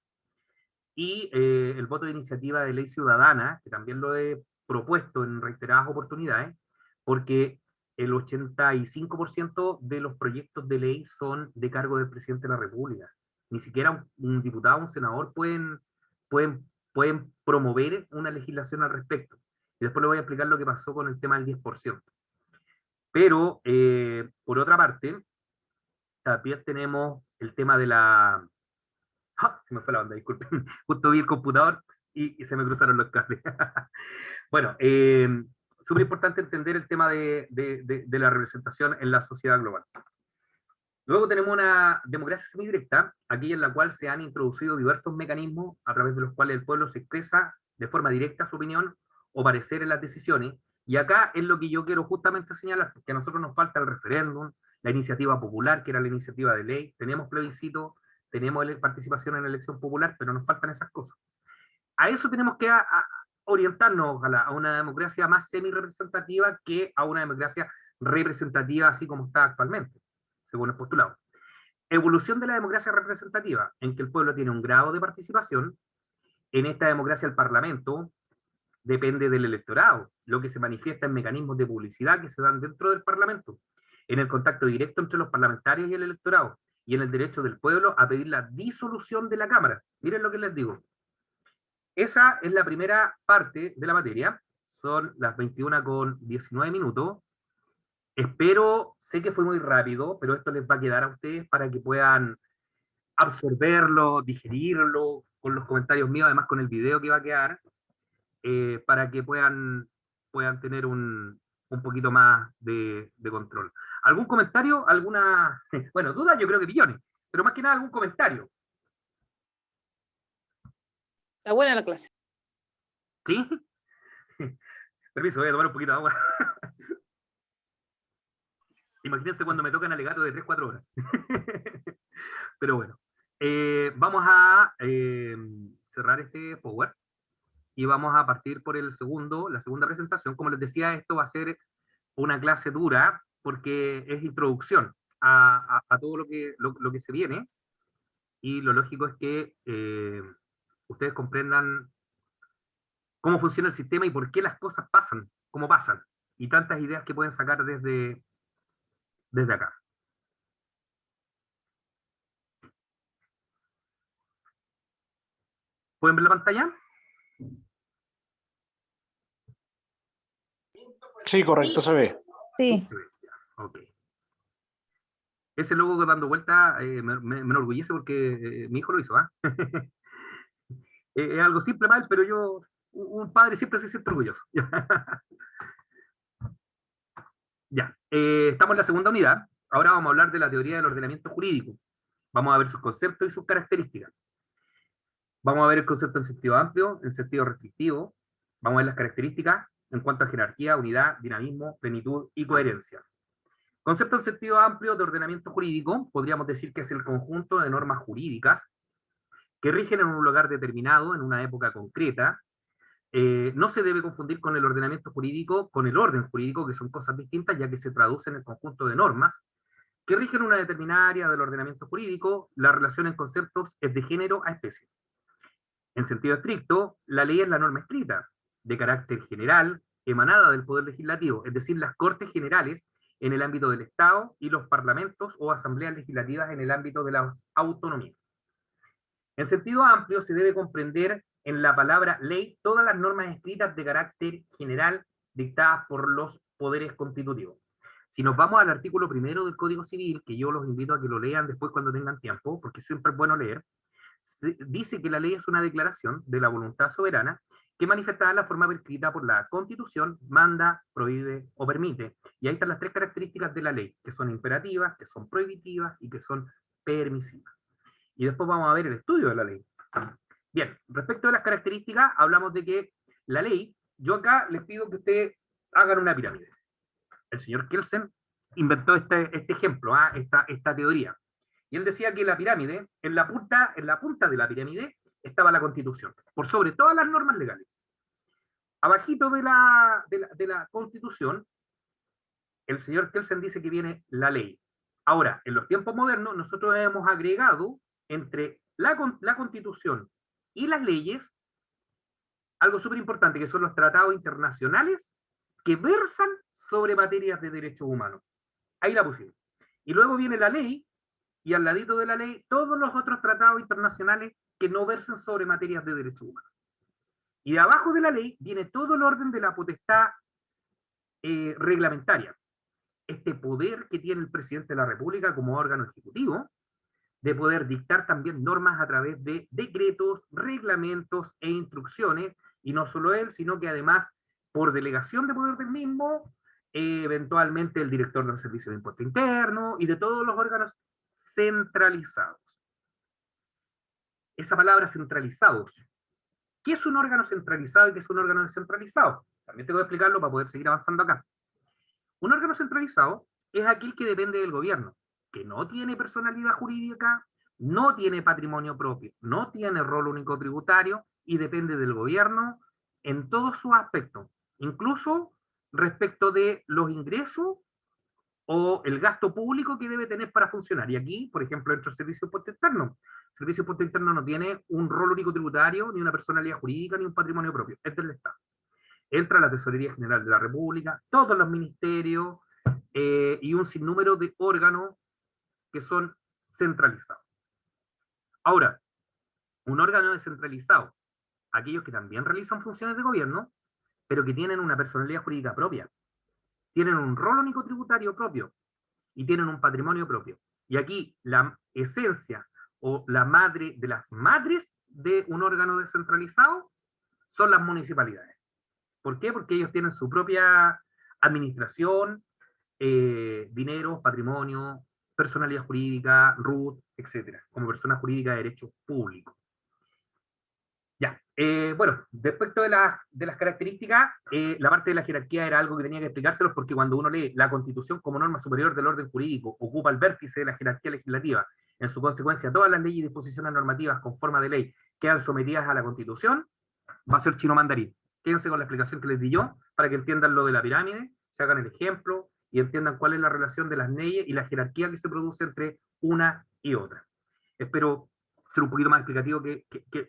Y el voto de iniciativa de ley ciudadana, que también lo he propuesto en reiteradas oportunidades, porque el 85% de los proyectos de ley son de cargo del presidente de la República. Ni siquiera un diputado o un senador pueden promover una legislación al respecto. Y después le voy a explicar lo que pasó con el tema del 10%. Pero, por otra parte, también tenemos el tema de la... ¡Ah! Se me fue la onda, disculpen. Justo vi el computador y se me cruzaron los cables. Bueno, súper importante entender el tema de la representación en la sociedad global. Luego tenemos una democracia semidirecta, aquella en la cual se han introducido diversos mecanismos a través de los cuales el pueblo se expresa de forma directa su opinión o parecer en las decisiones. Y acá es lo que yo quiero justamente señalar, porque a nosotros nos falta el referéndum, la iniciativa popular, que era la iniciativa de ley, tenemos plebiscito, tenemos participación en la elección popular, pero nos faltan esas cosas. A eso tenemos que orientarnos, ojalá, a una democracia más semi-representativa que a una democracia representativa así como está actualmente, según el postulado. Evolución de la democracia representativa, en que el pueblo tiene un grado de participación. En esta democracia el parlamento depende del electorado, lo que se manifiesta en mecanismos de publicidad que se dan dentro del parlamento, en el contacto directo entre los parlamentarios y el electorado, y en el derecho del pueblo a pedir la disolución de la Cámara. Miren lo que les digo. Esa es la primera parte de la materia, son las 21:19. Espero, sé que fue muy rápido, pero esto les va a quedar a ustedes para que puedan absorberlo, digerirlo, con los comentarios míos, además con el video que va a quedar, para que puedan tener un poquito más de control. ¿Algún comentario? ¿Alguna, bueno, duda? Yo creo que millones, pero más que nada algún comentario. Está buena la clase. ¿Sí? Permiso, voy a tomar un poquito de agua. Imagínense cuando me tocan alegatos de 3-4 horas. Pero bueno, vamos a cerrar este Power y vamos a partir por la segunda presentación. Como les decía, esto va a ser una clase dura porque es introducción a todo lo que se viene, y lo lógico es que ustedes comprendan cómo funciona el sistema y por qué las cosas pasan, cómo pasan, y tantas ideas que pueden sacar desde acá. ¿Pueden ver la pantalla? Sí, correcto, se ve. Sí. Ok. Ese logo dando vuelta me enorgullece porque mi hijo lo hizo. Es algo simple, mal, pero un padre siempre se siente orgulloso. Ya, estamos en la segunda unidad. Ahora vamos a hablar de la teoría del ordenamiento jurídico. Vamos a ver sus conceptos y sus características. Vamos a ver el concepto en sentido amplio, en sentido restrictivo. Vamos a ver las características en cuanto a jerarquía, unidad, dinamismo, plenitud y coherencia. Concepto en sentido amplio de ordenamiento jurídico, podríamos decir que es el conjunto de normas jurídicas que rigen en un lugar determinado, en una época concreta. No se debe confundir con el ordenamiento jurídico, con el orden jurídico, que son cosas distintas, ya que se traducen en el conjunto de normas que rigen una determinada área del ordenamiento jurídico. La relación en conceptos es de género a especie. En sentido estricto, la ley es la norma escrita, de carácter general, emanada del Poder Legislativo, es decir, las Cortes Generales en el ámbito del Estado y los parlamentos o asambleas legislativas en el ámbito de las autonomías. En sentido amplio, se debe comprender en la palabra ley todas las normas escritas de carácter general dictadas por los poderes constitutivos. Si nos vamos al artículo 1 del Código Civil, que yo los invito a que lo lean después cuando tengan tiempo, porque siempre es bueno leer, dice que la ley es una declaración de la voluntad soberana que manifestada en la forma prescrita por la Constitución, manda, prohíbe o permite. Y ahí están las tres características de la ley, que son imperativas, que son prohibitivas y que son permisivas. Y después vamos a ver el estudio de la ley. Bien, respecto a las características, hablamos de que la ley, yo acá les pido que ustedes hagan una pirámide. El señor Kelsen inventó este ejemplo, esta teoría. Y él decía que la pirámide, en la punta de la pirámide, estaba la Constitución, por sobre todas las normas legales. Abajito de la Constitución, el señor Kelsen dice que viene la ley. Ahora, en los tiempos modernos, nosotros hemos agregado entre la Constitución y las leyes algo súper importante, que son los tratados internacionales que versan sobre materias de derechos humanos. Ahí la pusimos. Y luego viene la ley, y al ladito de la ley, todos los otros tratados internacionales que no versan sobre materias de derechos humanos. Y de abajo de la ley viene todo el orden de la potestad reglamentaria. Este poder que tiene el presidente de la República como órgano ejecutivo, de poder dictar también normas a través de decretos, reglamentos e instrucciones, y no solo él, sino que además, por delegación de poder del mismo, eventualmente el director del Servicio de Impuesto Interno y de todos los órganos centralizados. Esa palabra centralizados. ¿Qué es un órgano centralizado y qué es un órgano descentralizado? También tengo que explicarlo para poder seguir avanzando acá. Un órgano centralizado es aquel que depende del gobierno, que no tiene personalidad jurídica, no tiene patrimonio propio, no tiene rol único tributario y depende del gobierno en todos sus aspectos, incluso respecto de los ingresos o el gasto público que debe tener para funcionar. Y aquí, por ejemplo, entra el Servicio de Impuesto Interno. El Servicio de Impuesto Interno no tiene un rol único tributario, ni una personalidad jurídica, ni un patrimonio propio, es del Estado. Entra la Tesorería General de la República, todos los ministerios y un sinnúmero de órganos que son centralizados. Ahora, un órgano descentralizado, aquellos que también realizan funciones de gobierno, pero que tienen una personalidad jurídica propia, tienen un rol único tributario propio y tienen un patrimonio propio. Y aquí la esencia o la madre de las madres de un órgano descentralizado son las municipalidades. ¿Por qué? Porque ellos tienen su propia administración, dinero, patrimonio, personalidad jurídica, RUT, etcétera, como persona jurídica de derecho público. Ya, bueno, respecto de las características, la parte de la jerarquía era algo que tenía que explicárselos porque cuando uno lee la Constitución como norma superior del orden jurídico, ocupa el vértice de la jerarquía legislativa. En su consecuencia, todas las leyes y disposiciones normativas con forma de ley quedan sometidas a la Constitución, va a ser chino mandarín. Quédense con la explicación que les di yo, para que entiendan lo de la pirámide, se hagan el ejemplo y entiendan cuál es la relación de las leyes y la jerarquía que se produce entre una y otra. Espero ser un poquito más explicativo que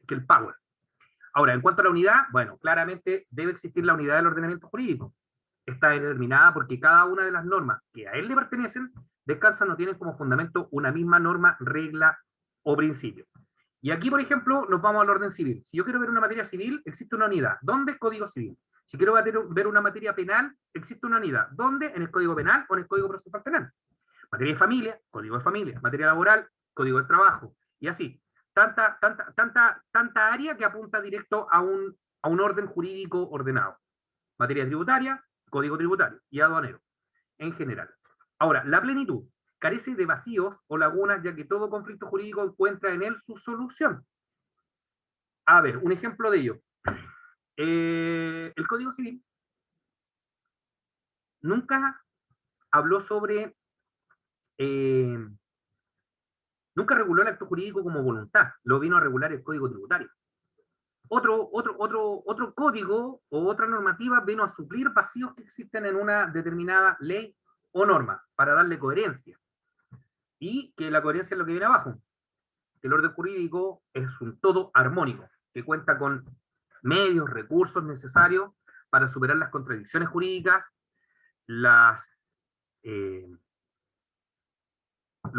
el Power. Ahora, en cuanto a la unidad, bueno, claramente debe existir la unidad del ordenamiento jurídico. Está determinada porque cada una de las normas que a él le pertenecen descansan o tienen como fundamento una misma norma, regla o principio. Y aquí, por ejemplo, nos vamos al orden civil. Si yo quiero ver una materia civil, existe una unidad. ¿Dónde? Código Civil. Si quiero ver una materia penal, existe una unidad. ¿Dónde? En el Código Penal o en el Código Procesal Penal. Materia de familia, Código de Familia. Materia laboral, Código del Trabajo. Y así. Tanta área que apunta directo a un orden jurídico ordenado. Materia tributaria, Código Tributario y aduanero, en general. Ahora, la plenitud carece de vacíos o lagunas, ya que todo conflicto jurídico encuentra en él su solución. A ver, un ejemplo de ello. El Código Civil nunca habló sobre... nunca reguló el acto jurídico como voluntad, lo vino a regular el Código Tributario. Otro código o otra normativa vino a suplir vacíos que existen en una determinada ley o norma, para darle coherencia. Y que la coherencia es lo que viene abajo. El orden jurídico es un todo armónico, que cuenta con medios, recursos necesarios para superar las contradicciones jurídicas, los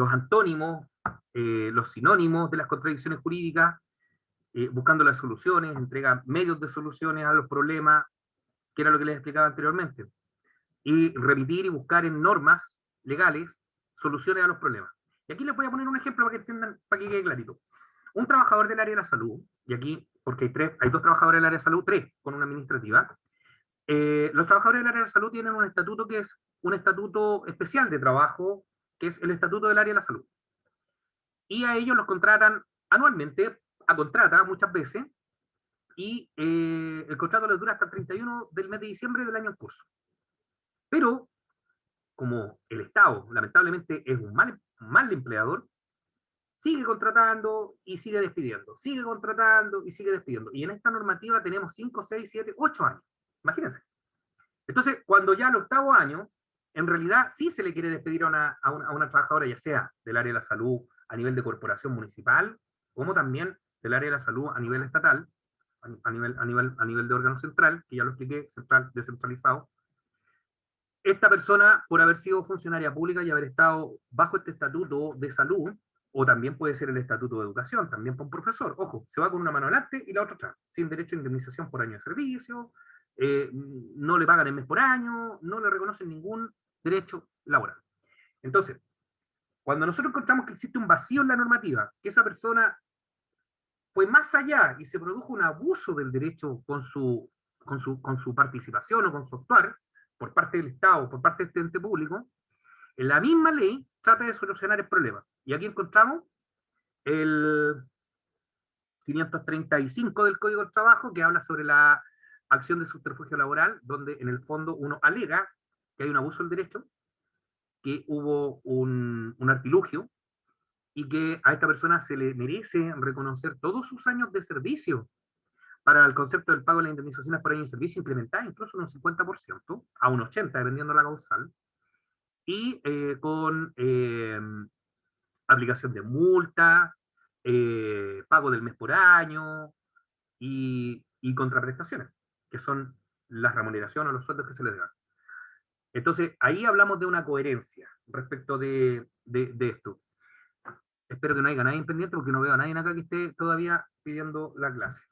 antónimos, los sinónimos de las contradicciones jurídicas, buscando las soluciones, entrega medios de soluciones a los problemas, que era lo que les explicaba anteriormente, y remitir y buscar en normas legales soluciones a los problemas. Y aquí les voy a poner un ejemplo para que entiendan, para que quede clarito. Un trabajador del área de la salud, y aquí, porque hay dos trabajadores del área de salud, tres, con una administrativa, los trabajadores del área de la salud tienen un estatuto que es un estatuto especial de trabajo, que es el estatuto del área de la salud. Y a ellos los contratan anualmente, a contrata muchas veces, y el contrato les dura hasta el 31 del mes de diciembre del año en curso. Pero, como el Estado, lamentablemente, es un mal empleador, sigue contratando y sigue despidiendo, sigue contratando y sigue despidiendo. Y en esta normativa tenemos 5, 6, 7, 8 años. Imagínense. Entonces, cuando ya al 8º año, en realidad sí se le quiere despedir a una trabajadora, ya sea del área de la salud a nivel de corporación municipal, como también del área de la salud a nivel estatal, a nivel de órgano central, que ya lo expliqué, central, descentralizado. Esta persona, por haber sido funcionaria pública y haber estado bajo este estatuto de salud, o también puede ser el estatuto de educación, también para un profesor, ojo, se va con una mano adelante y la otra atrás, sin derecho a indemnización por año de servicio, no le pagan el mes por año, no le reconocen ningún derecho laboral. Entonces, cuando nosotros encontramos que existe un vacío en la normativa, que esa persona fue más allá y se produjo un abuso del derecho con su participación o con su actuar, por parte del Estado, por parte de este ente público, en la misma ley trata de solucionar el problema. Y aquí encontramos el 535 del Código del Trabajo, que habla sobre la acción de subterfugio laboral, donde en el fondo uno alega que hay un abuso del derecho, que hubo un artilugio, y que a esta persona se le merece reconocer todos sus años de servicio para el concepto del pago de las indemnizaciones por año de servicio, incrementada incluso en un 50%, a un 80%, dependiendo de la causal, y con aplicación de multa, pago del mes por año y contraprestaciones, que son las remuneraciones o los sueldos que se les dan. Entonces, ahí hablamos de una coherencia respecto de esto. Espero que no haya nadie pendiente porque no veo a nadie acá que esté todavía pidiendo la clase.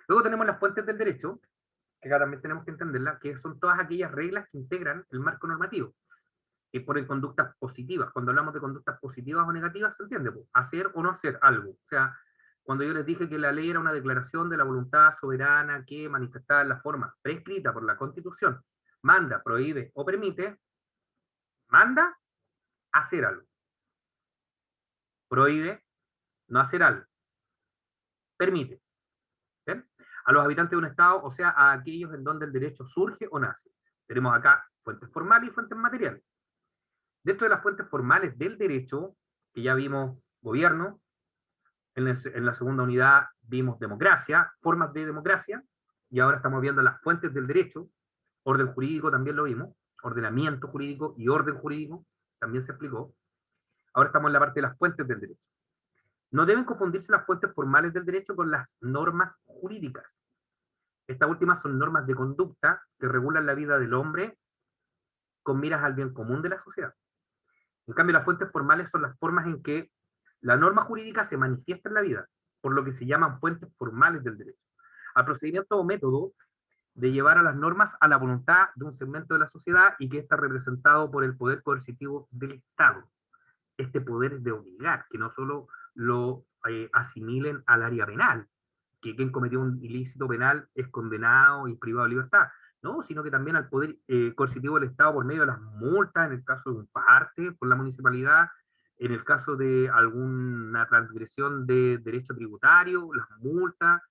Luego tenemos las fuentes del derecho, que acá también tenemos que entenderla, que son todas aquellas reglas que integran el marco normativo. Y ponen conductas positivas. Cuando hablamos de conductas positivas o negativas, se entiende, pues, hacer o no hacer algo. O sea, cuando yo les dije que la ley era una declaración de la voluntad soberana que manifestada en la forma prescrita por la Constitución, manda, prohíbe o permite, manda hacer algo. Prohíbe no hacer algo. Permite. ¿Bien? A los habitantes de un Estado, o sea, a aquellos en donde el derecho surge o nace. Tenemos acá fuentes formales y fuentes materiales. Dentro de las fuentes formales del derecho, que ya vimos gobierno, en la segunda unidad vimos democracia, formas de democracia, y ahora estamos viendo las fuentes del derecho, orden jurídico también lo vimos, ordenamiento jurídico y orden jurídico, también se explicó. Ahora estamos en la parte de las fuentes del derecho. No deben confundirse las fuentes formales del derecho con las normas jurídicas. Estas últimas son normas de conducta que regulan la vida del hombre con miras al bien común de la sociedad. En cambio, las fuentes formales son las formas en que la norma jurídica se manifiesta en la vida, por lo que se llaman fuentes formales del derecho. Al procedimiento o método de llevar a las normas a la voluntad de un segmento de la sociedad y que está representado por el poder coercitivo del Estado. Este poder es de obligar, que no solo lo asimilen al área penal, que quien cometió un ilícito penal es condenado y privado de libertad, ¿no? Sino que también al poder coercitivo del Estado por medio de las multas, en el caso de un parte por la municipalidad, en el caso de alguna transgresión de derecho tributario, las multas,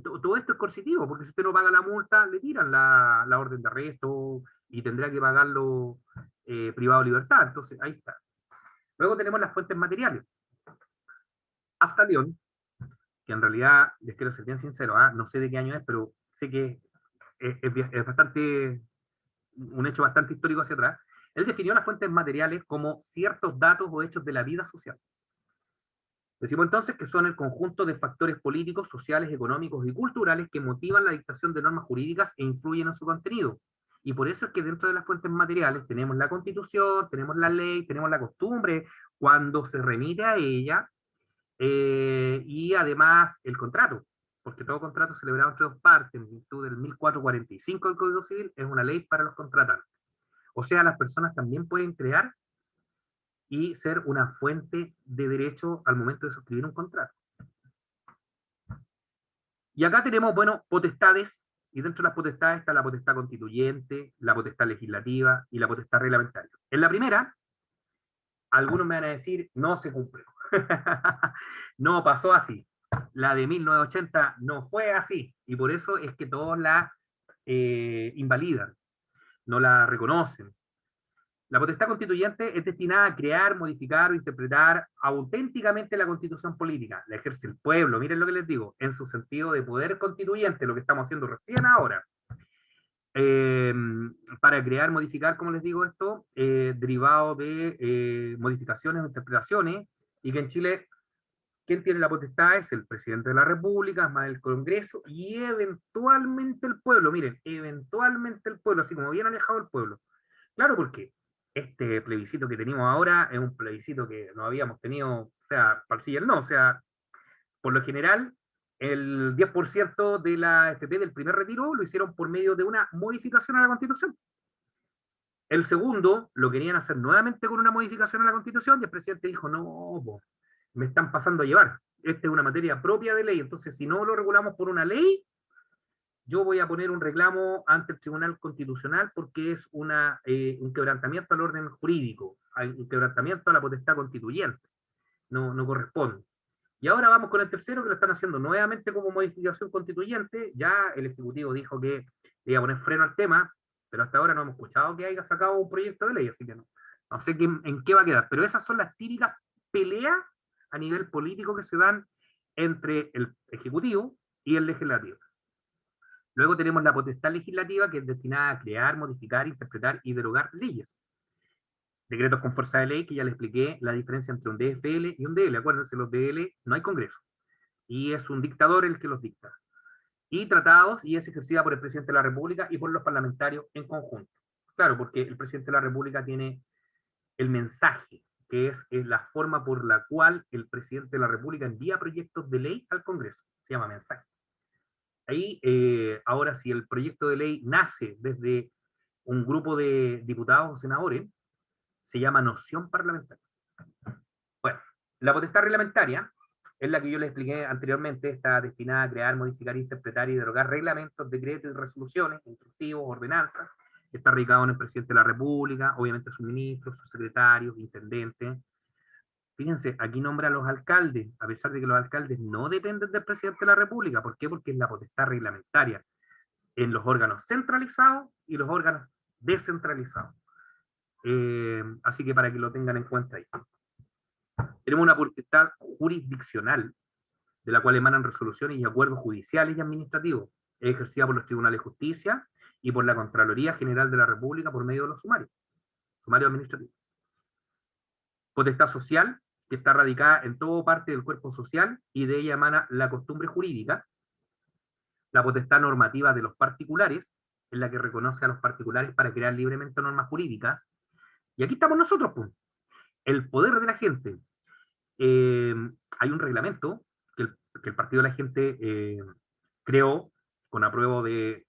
todo esto es coercitivo, porque si usted no paga la multa, le tiran la orden de arresto y tendrá que pagarlo privado de libertad. Entonces, ahí está. Luego tenemos las fuentes materiales. Hasta León, que en realidad, les quiero ser bien sincero, no sé de qué año es, pero sé que es bastante, un hecho bastante histórico hacia atrás. Él definió las fuentes materiales como ciertos datos o hechos de la vida social. Decimos entonces que son el conjunto de factores políticos, sociales, económicos y culturales que motivan la dictación de normas jurídicas e influyen en su contenido. Y por eso es que dentro de las fuentes materiales tenemos la Constitución, tenemos la ley, tenemos la costumbre, cuando se remite a ella, y además el contrato, porque todo contrato celebrado entre dos partes, en virtud del 1445 del Código Civil, es una ley para los contratantes. O sea, las personas también pueden crear y ser una fuente de derecho al momento de suscribir un contrato. Y acá tenemos, bueno, potestades, y dentro de las potestades está la potestad constituyente, la potestad legislativa y la potestad reglamentaria. En la primera, algunos me van a decir, no se cumplió. No pasó así. La de 1980 no fue así, y por eso es que todos la invalidan, no la reconocen. La potestad constituyente es destinada a crear, modificar o interpretar auténticamente la constitución política. La ejerce el pueblo, miren lo que les digo, en su sentido de poder constituyente, lo que estamos haciendo recién ahora. para crear, modificar, como les digo esto, derivado de modificaciones o interpretaciones, y que en Chile quien tiene la potestad es el presidente de la República, más el Congreso, y eventualmente el pueblo, miren, eventualmente el pueblo, así como bien alejado el pueblo. Claro, porque este plebiscito que tenemos ahora es un plebiscito que no habíamos tenido, o sea, parcial no, o sea, por lo general, el 10% de la AFP del primer retiro lo hicieron por medio de una modificación a la Constitución. El segundo lo querían hacer nuevamente con una modificación a la Constitución y el presidente dijo, no, po, me están pasando a llevar. Esta es una materia propia de ley, entonces si no lo regulamos por una ley, yo voy a poner un reclamo ante el Tribunal Constitucional porque es un quebrantamiento al orden jurídico, un quebrantamiento a la potestad constituyente. No, no corresponde. Y ahora vamos con el tercero, que lo están haciendo nuevamente como modificación constituyente. Ya el Ejecutivo dijo que iba a poner freno al tema, pero hasta ahora no hemos escuchado que haya sacado un proyecto de ley, así que no sé en qué va a quedar. Pero esas son las típicas peleas a nivel político que se dan entre el Ejecutivo y el Legislativo. Luego tenemos la potestad legislativa, que es destinada a crear, modificar, interpretar y derogar leyes. Decretos con fuerza de ley, que ya les expliqué la diferencia entre un DFL y un DL. Acuérdense, los DL no hay Congreso, y es un dictador el que los dicta. Y tratados, y es ejercida por el presidente de la República y por los parlamentarios en conjunto. Claro, porque el presidente de la República tiene el mensaje, que es la forma por la cual el presidente de la República envía proyectos de ley al Congreso. Se llama mensaje. Ahí, ahora, si el proyecto de ley nace desde un grupo de diputados o senadores, se llama noción parlamentaria. Bueno, la potestad reglamentaria es la que yo les expliqué anteriormente, está destinada a crear, modificar, interpretar y derogar reglamentos, decretos y resoluciones, instructivos, ordenanzas. Está radicado en el presidente de la República, obviamente sus ministros, sus secretarios, intendentes. Fíjense, aquí nombra a los alcaldes, a pesar de que los alcaldes no dependen del presidente de la República. ¿Por qué? Porque es la potestad reglamentaria en los órganos centralizados y los órganos descentralizados. Así que para que lo tengan en cuenta ahí. Tenemos una potestad jurisdiccional, de la cual emanan resoluciones y acuerdos judiciales y administrativos. Es ejercida por los tribunales de justicia y por la Contraloría General de la República por medio de los sumarios administrativos. Potestad social, que está radicada en toda parte del cuerpo social y de ella emana la costumbre jurídica. La potestad normativa de los particulares, en la que reconoce a los particulares para crear libremente normas jurídicas. Y aquí estamos nosotros, pues. El poder de la gente. Hay un reglamento que el Partido de la Gente creó con apruebo de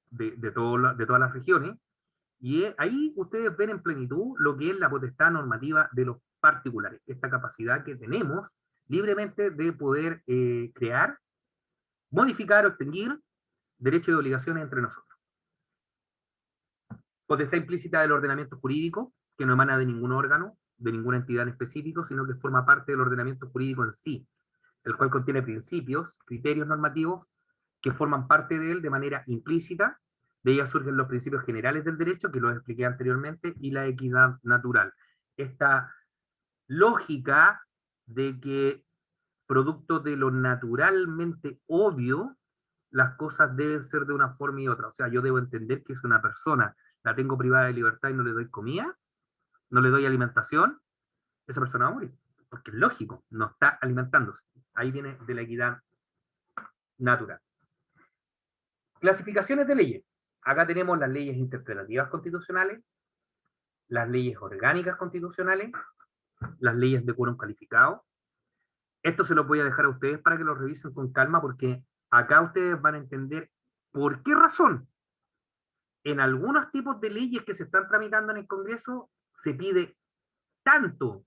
todas las regiones, y ahí ustedes ven en plenitud lo que es la potestad normativa de los particulares, esta capacidad que tenemos libremente de poder crear, modificar o extinguir derechos y obligaciones entre nosotros. Potestad implícita del ordenamiento jurídico, que no emana de ningún órgano, de ninguna entidad en específico, sino que forma parte del ordenamiento jurídico en sí, el cual contiene principios, criterios normativos que forman parte de él de manera implícita. De ella surgen los principios generales del derecho, que los expliqué anteriormente, y la equidad natural. Esta lógica de que, producto de lo naturalmente obvio, las cosas deben ser de una forma y otra. O sea, yo debo entender que es una persona, la tengo privada de libertad y no le doy comida, no le doy alimentación, esa persona va a morir. Porque es lógico, no está alimentándose. Ahí viene de la equidad natural. Clasificaciones de leyes. Acá tenemos las leyes interpretativas constitucionales, las leyes orgánicas constitucionales, las leyes de quórum calificado. Esto se lo voy a dejar a ustedes para que lo revisen con calma, porque acá ustedes van a entender por qué razón en algunos tipos de leyes que se están tramitando en el Congreso se pide tanto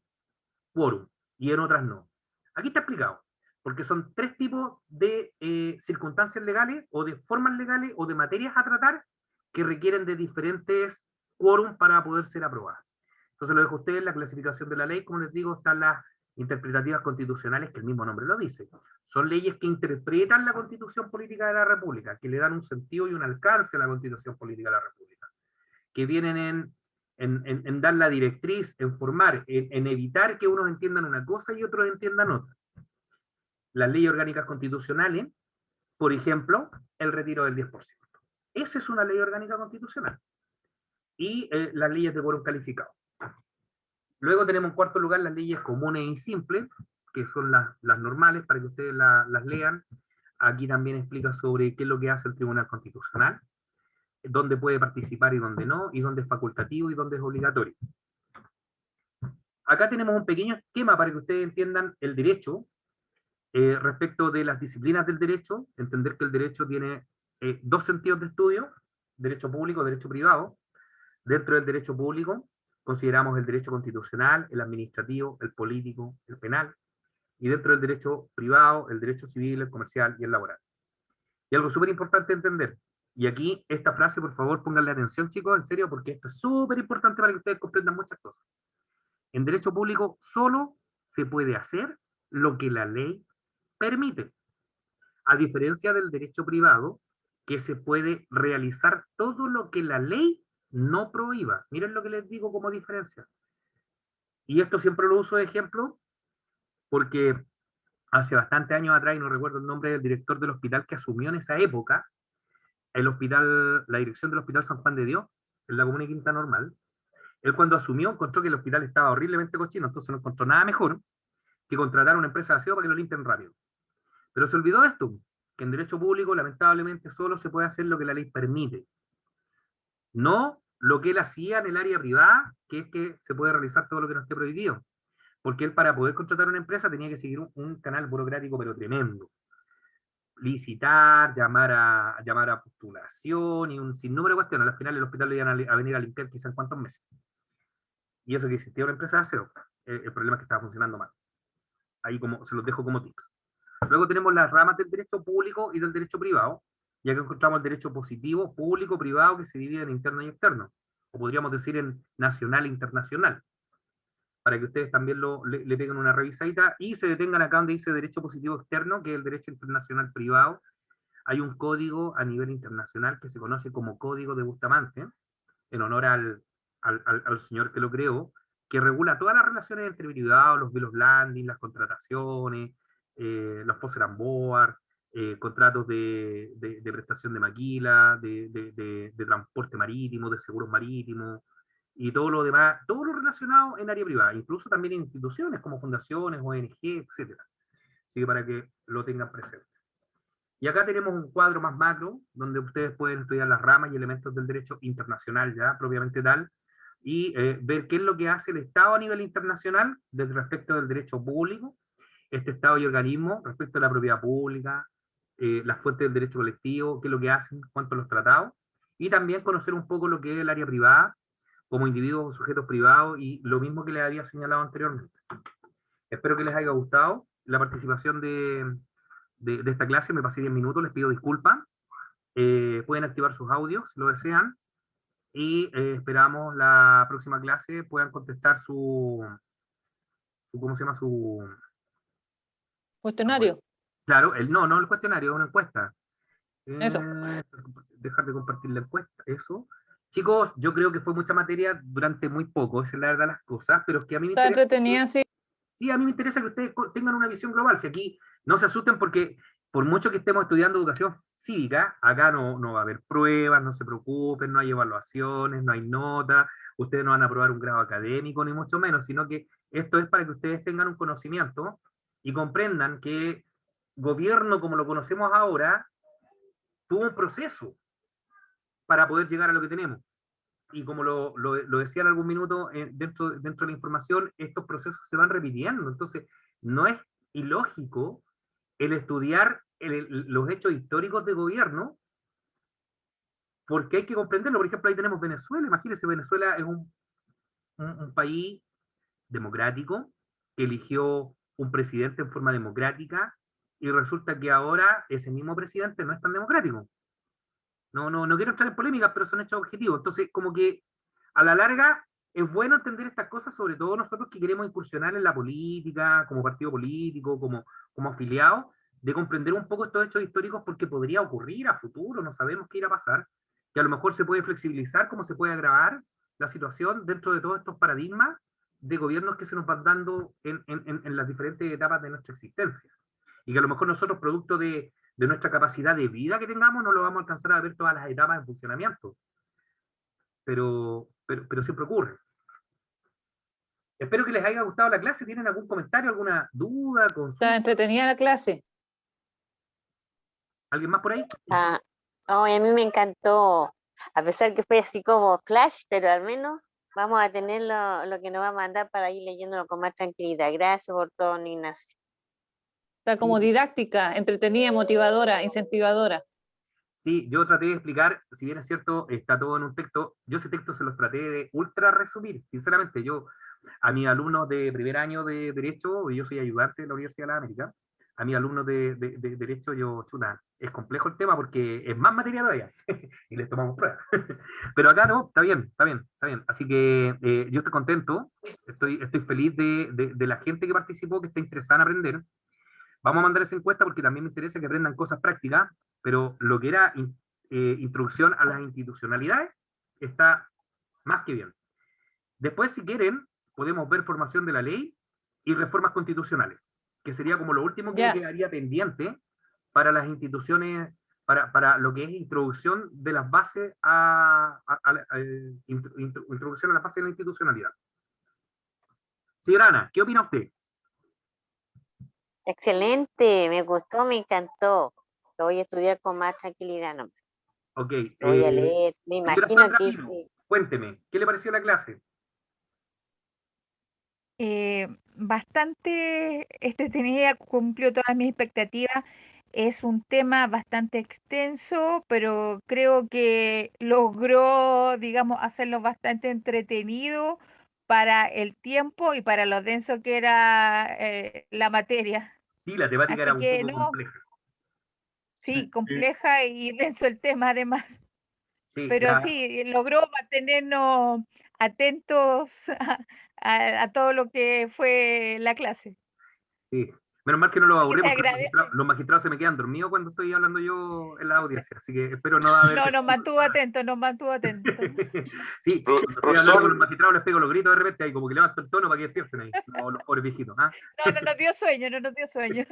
quórum y en otras no. Aquí está explicado, porque son tres tipos de circunstancias legales o de formas legales o de materias a tratar que requieren de diferentes quórum para poder ser aprobadas. Entonces lo dejo a ustedes, la clasificación de la ley. Como les digo, están las interpretativas constitucionales, que el mismo nombre lo dice. Son leyes que interpretan la Constitución Política de la República, que le dan un sentido y un alcance a la Constitución Política de la República, que vienen en dar la directriz, en formar, en evitar que unos entiendan una cosa y otros entiendan otra. Las leyes orgánicas constitucionales, por ejemplo, el retiro del 10%. Esa es una ley orgánica constitucional. Y las leyes de quórum calificado. Luego tenemos en cuarto lugar las leyes comunes y simples, que son las normales, para que ustedes las lean. Aquí también explica sobre qué es lo que hace el Tribunal Constitucional, dónde puede participar y dónde no, y dónde es facultativo y dónde es obligatorio. Acá tenemos un pequeño esquema para que ustedes entiendan el derecho, respecto de las disciplinas del derecho, entender que el derecho tiene dos sentidos de estudio, derecho público, derecho privado. Dentro del derecho público consideramos el derecho constitucional, el administrativo, el político, el penal, y dentro del derecho privado, el derecho civil, el comercial y el laboral. Y algo súper importante entender, y aquí esta frase, por favor, pónganle atención, chicos, en serio, porque esto es súper importante para que ustedes comprendan muchas cosas. En derecho público solo se puede hacer lo que la ley permite, a diferencia del derecho privado, que se puede realizar todo lo que la ley no prohíba. Miren lo que les digo como diferencia. Y esto siempre lo uso de ejemplo, porque hace bastante años atrás, y no recuerdo el nombre del director del hospital que asumió en esa época, el hospital, la dirección del Hospital San Juan de Dios, en la comuna de Quinta Normal. Él cuando asumió encontró que el hospital estaba horriblemente cochino, entonces no encontró nada mejor que contratar a una empresa de aseo para que lo limpien rápido. Pero se olvidó de esto, que en derecho público lamentablemente solo se puede hacer lo que la ley permite. No lo que él hacía en el área privada, que es que se puede realizar todo lo que no esté prohibido. Porque él para poder contratar una empresa tenía que seguir un canal burocrático pero tremendo. Licitar, llamar a postulación y un sinnúmero de cuestiones. Al final el hospital le iban a venir a limpiar quizás en cuántos meses. Y eso que existía una empresa de aseo. El problema es que estaba funcionando mal. Ahí como, se los dejo como tips. Luego tenemos las ramas del derecho público y del derecho privado, ya que encontramos el derecho positivo, público, privado, que se divide en interno y externo, o podríamos decir en nacional e internacional, para que ustedes también le peguen una revisadita y se detengan acá donde dice derecho positivo externo, que es el derecho internacional privado. Hay un código a nivel internacional que se conoce como Código de Bustamante, en honor al señor que lo creó, que regula todas las relaciones entre privados, los bill of landing, las contrataciones, los Foster and Board, contratos de prestación de maquila, de transporte marítimo, de seguros marítimos, y todo lo demás, todo lo relacionado en área privada, incluso también en instituciones como fundaciones, ONG, etc. Así que para que lo tengan presente. Y acá tenemos un cuadro más macro, donde ustedes pueden estudiar las ramas y elementos del derecho internacional ya, propiamente tal, y ver qué es lo que hace el Estado a nivel internacional desde respecto del derecho público, este Estado y organismo respecto a la propiedad pública, las fuentes del derecho colectivo, qué es lo que hacen, cuánto los tratados, y también conocer un poco lo que es el área privada, como individuos o sujetos privados, y lo mismo que les había señalado anteriormente. Espero que les haya gustado la participación de esta clase. Me pasé 10 minutos, les pido disculpas. Pueden activar sus audios si lo desean, y esperamos la próxima clase puedan contestar ¿cómo se llama? Cuestionario. Claro, no el cuestionario, es una encuesta. Eso. Dejar de compartir la encuesta, eso. Chicos, yo creo que fue mucha materia durante muy poco, esa es la verdad las cosas, pero es que a mí me Está interesa. entretenida, sí. Sí, a mí me interesa que ustedes tengan una visión global. Si aquí no se asusten porque por mucho que estemos estudiando educación cívica, acá no va a haber pruebas, no se preocupen, no hay evaluaciones, no hay notas, ustedes no van a aprobar un grado académico, ni mucho menos, sino que esto es para que ustedes tengan un conocimiento y comprendan que gobierno como lo conocemos ahora tuvo un proceso para poder llegar a lo que tenemos. Y como lo decía en algún minuto, dentro de la información, estos procesos se van repitiendo. Entonces, no es ilógico el estudiar los hechos históricos de gobierno, porque hay que comprenderlo. Por ejemplo, ahí tenemos Venezuela. Imagínense, Venezuela es un país democrático que eligió un presidente en forma democrática, y resulta que ahora ese mismo presidente no es tan democrático. No quiero entrar en polémicas, pero son hechos objetivos. Entonces, como que a la larga es bueno entender estas cosas, sobre todo nosotros que queremos incursionar en la política, como partido político, como afiliados, de comprender un poco estos hechos históricos, porque podría ocurrir a futuro, no sabemos qué irá a pasar, que a lo mejor se puede flexibilizar, como se puede agravar la situación dentro de todos estos paradigmas de gobiernos que se nos van dando en las diferentes etapas de nuestra existencia. Y que a lo mejor nosotros, producto de de nuestra capacidad de vida que tengamos, no lo vamos a alcanzar a ver todas las etapas en funcionamiento. Pero siempre ocurre. Espero que les haya gustado la clase. ¿Tienen algún comentario, alguna duda, consulta? Está entretenida la clase. ¿Alguien más por ahí? Ah, oh, y a mí me encantó, a pesar que fue así como flash, pero al menos vamos a tener lo que nos va a mandar para ir leyéndolo con más tranquilidad. Gracias por todo, don Ignacio. Está como didáctica, entretenida, motivadora, incentivadora. Sí, yo traté de explicar, si bien es cierto, está todo en un texto, yo ese texto se los traté de ultra resumir, sinceramente. Yo, a mis alumnos de primer año de Derecho, yo soy ayudante de la Universidad de la América, a mis alumnos de Derecho, chuta, es complejo el tema porque es más materia todavía, y les tomamos pruebas. Pero acá no, está bien, está bien, está bien. Así que yo estoy contento, estoy feliz de la gente que participó, que está interesada en aprender. Vamos a mandar esa encuesta porque también me interesa que aprendan cosas prácticas, pero lo que era introducción a las institucionalidades está más que bien. Después, si quieren, podemos ver formación de la ley y reformas constitucionales, que sería como lo último que quedaría pendiente para las instituciones, para lo que es introducción de las bases introducción a las bases de la institucionalidad. Señora Ana, ¿qué opina usted? Excelente, me gustó, me encantó. Lo voy a estudiar con más tranquilidad, ¿no? Ok. Lo voy a leer, me señora imagino Sandra que... Pino, cuénteme, ¿qué le pareció la clase? Bastante entretenida, cumplió todas mis expectativas. Es un tema bastante extenso, pero creo que logró, digamos, hacerlo bastante entretenido para el tiempo y para lo denso que era la materia. Sí, la temática era Así un que poco no, compleja. sí, compleja y denso el tema además. Sí, Pero sí, logró mantenernos atentos a todo lo que fue la clase. sí. Menos mal que no los Así que aburrí se porque agradece. los magistrados se me quedan dormidos cuando estoy hablando yo en la audiencia, así que espero no haber... No, nos mantuvo atentos, nos mantuvo atentos. Sí, cuando estoy hablando con los magistrados les pego los gritos de repente, ahí como que levanto el tono para que despierten ahí, no, los pobres viejitos. ¿Ah? No, no nos dio sueño, no nos dio sueño.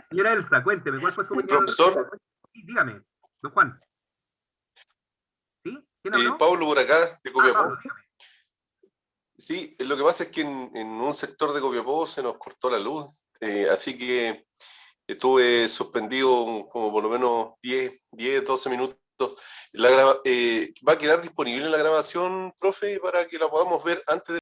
Señora Elsa, cuénteme, ¿cuál fue su opinión? Profesor. Sí, dígame, don Juan. ¿Sí? ¿Quién habló? Pablo por acá, de Copiapó. Pablo, dígame. Sí, lo que pasa es que en un sector de Copiapó se nos cortó la luz, así que estuve suspendido como por lo menos 12 minutos. Va a quedar disponible la grabación, profe, para que la podamos ver antes de